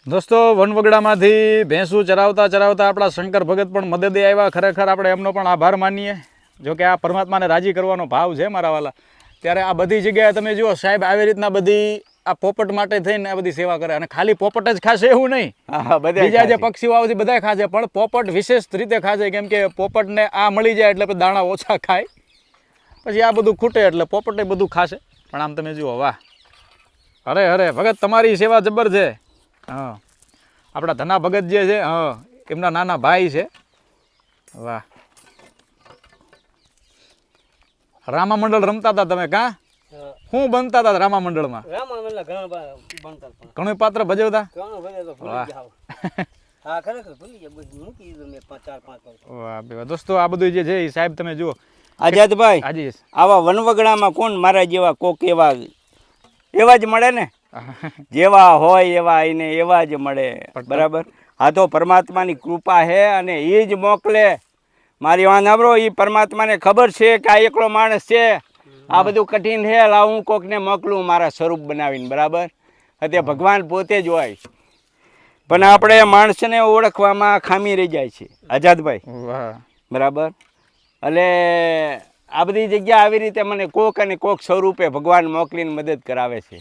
દોસ્તો વનવગડામાંથી ભેંસું ચરાવતા ચરાવતા આપણા શંકર ભગત પણ મદદે આવ્યા. ખરેખર આપણે એમનો પણ આભાર માનીએ. જો કે આ પરમાત્માને રાજી કરવાનો ભાવ છે મારા વાલા. ત્યારે આ બધી જગ્યાએ તમે જુઓ સાહેબ આવી રીતના બધી આ પોપટ માટે થઈને આ બધી સેવા કરે. અને ખાલી પોપટ જ ખાશે એવું નહીં, બીજા જે પક્ષીઓ આવે બધા ખાશે, પણ પોપટ વિશેષ રીતે ખાશે. કેમ કે પોપટને આ મળી જાય એટલે દાણા ઓછા ખાય, પછી આ બધું ખૂટે એટલે પોપટે બધું ખાશે. પણ આમ તમે જુઓ, વાહ, અરે અરે ભગત તમારી સેવા જબર છે. હા, આપણા ધના ભગત જે છે, હા, એમના નાના ભાઈ છે. વાહ, રામા મંડળ રમતા હતા તમે? કાં શું બનતા હતા રામા મંડળમાં? ઘણું પાત્ર ભજવતા? વાહ દોસ્તો, આ બધું જે છે એ સાહેબ તમે જુઓ. આઝાદભાઈ, હાજી, આવા વનવગડામાં કોણ મારા જેવા કોક એવા જ મળે ને, જેવા હોય એવા આઈને એવા જ મળે. બરાબર, આ તો પરમાત્માની કૃપા છે અને એ જ મોકલે. મારી વાત સાંભળો, એ પરમાત્માને ખબર છે કે આ એકલો માણસ છે, આ બધું કઠિન છે, લાવ હું કોકને મોકલું મારા સ્વરૂપ બનાવીને. બરાબર, તે ભગવાન પોતે જ હોય, પણ આપણે માણસને ઓળખવામાં ખામી રહી જાય છે. આઝાદભાઈ, બરાબર, એટલે આ બધી જગ્યા આવી રીતે મને કોક અને કોક સ્વરૂપે ભગવાન મોકલીને મદદ કરાવે છે.